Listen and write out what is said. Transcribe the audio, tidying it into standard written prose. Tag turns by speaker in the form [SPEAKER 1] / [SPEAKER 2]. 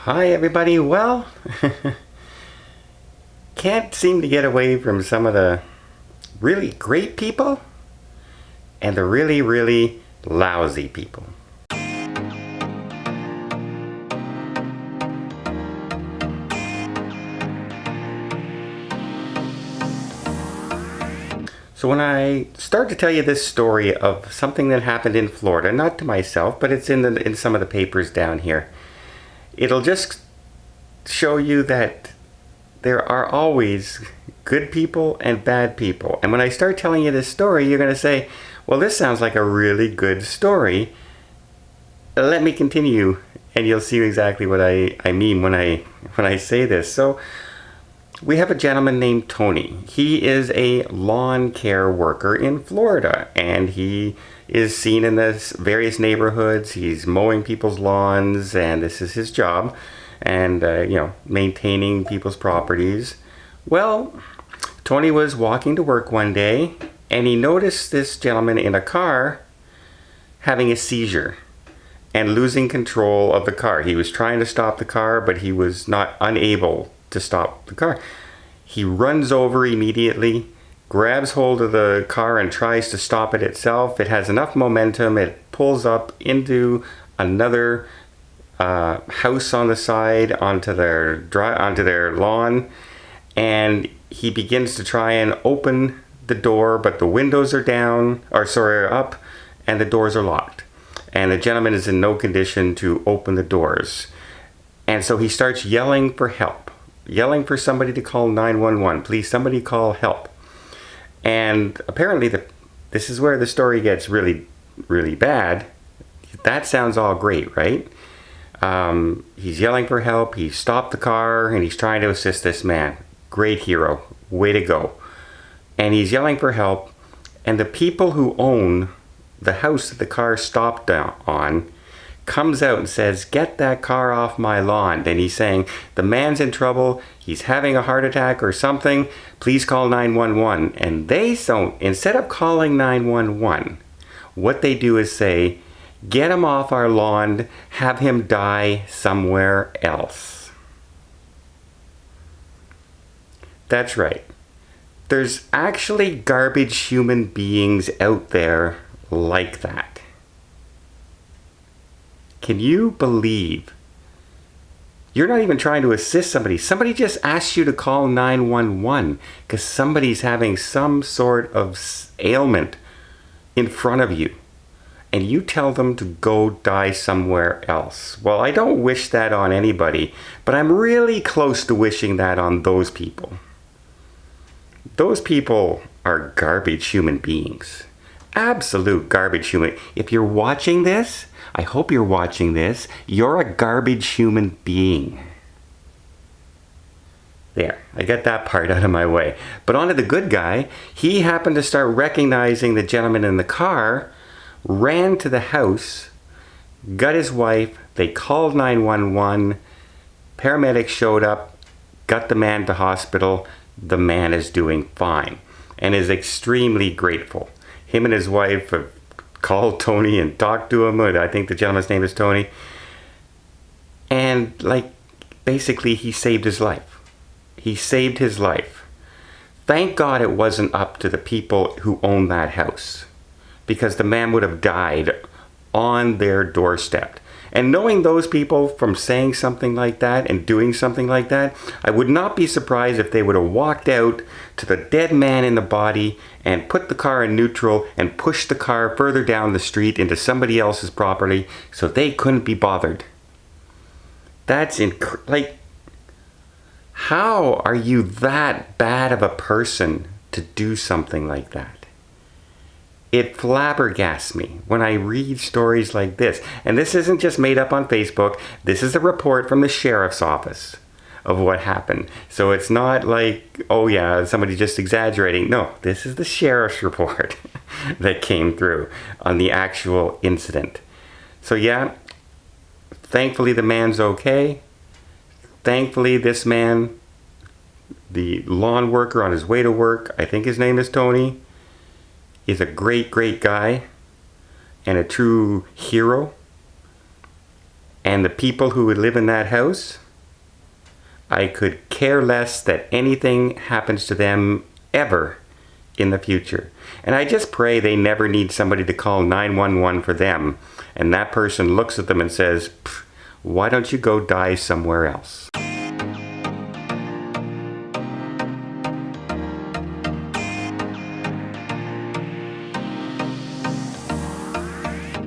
[SPEAKER 1] Hi everybody. Well, can't seem to get away from some of the really great people and the really lousy people. So when I start to tell you this story of something that happened in Florida, not to myself, but it's in some of the papers down here, it'll just show you that there are always good people and bad people. And when I start telling you this story, you're going to say, well, this sounds like a really good story. Let me continue, and you'll see exactly what I mean when I say this. So we have a gentleman named Tony. He is a lawn care worker in Florida, and he is seen in this various neighborhoods. He's mowing people's lawns, and this is his job, and maintaining people's properties. Well, Tony was walking to work one day, and he noticed this gentleman in a car having a seizure and losing control of the car. He was trying to stop the car, but he was not unable to stop the car. He runs over immediately, grabs hold of the car and tries to stop it itself. It has enough momentum, it pulls up into another house on the side onto their lawn, and he begins to try and open the door, but the windows are up, and the doors are locked. And the gentleman is in no condition to open the doors. And so he starts yelling for help, yelling for somebody to call 911. Please, somebody call help. And apparently this is where the story gets really bad. That sounds all great, right? He's yelling for help. He stopped the car and he's trying to assist this man. Great hero. Way to go. And he's yelling for help. And the people who own the house that the car stopped on comes out and says, "Get that car off my lawn." And he's saying, the man's in trouble, he's having a heart attack or something, please call 911. And instead of calling 911, what they do is say, get him off our lawn, have him die somewhere else. That's right. There's actually garbage human beings out there like that. Can you believe? You're not even trying to assist somebody. Somebody just asks you to call 911 because somebody's having some sort of ailment in front of you. And you tell them to go die somewhere else. Well, I don't wish that on anybody, but I'm really close to wishing that on those people. Those people are garbage human beings. Absolute garbage human. If you're watching this, I hope you're watching this, you're a garbage human being. There, I got that part out of my way. But on to the good guy. He happened to start recognizing the gentleman in the car, ran to the house, got his wife, they called 911, paramedics showed up, got the man to hospital. The man is doing fine and is extremely grateful. Him and his wife have called Tony and talked to him. I think the gentleman's name is Tony. And basically he saved his life. He saved his life. Thank God it wasn't up to the people who own that house, because the man would have died on their doorstep. And knowing those people from saying something like that and doing something like that, I would not be surprised if they would have walked out to the dead man in the body and put the car in neutral and pushed the car further down the street into somebody else's property so they couldn't be bothered. That's how are you that bad of a person to do something like that? It flabbergasts me when I read stories like this. And this isn't just made up on Facebook. This is a report from the sheriff's office of what happened. So it's not like, oh yeah, somebody just exaggerating. No, this is the sheriff's report that came through on the actual incident. So yeah, thankfully the man's okay. Thankfully this man, the lawn worker on his way to work, I think his name is Tony, is a great guy and a true hero. And the people who would live in that house, I could care less that anything happens to them ever in the future. And I just pray they never need somebody to call 911 for them, and that person looks at them and says, why don't you go die somewhere else?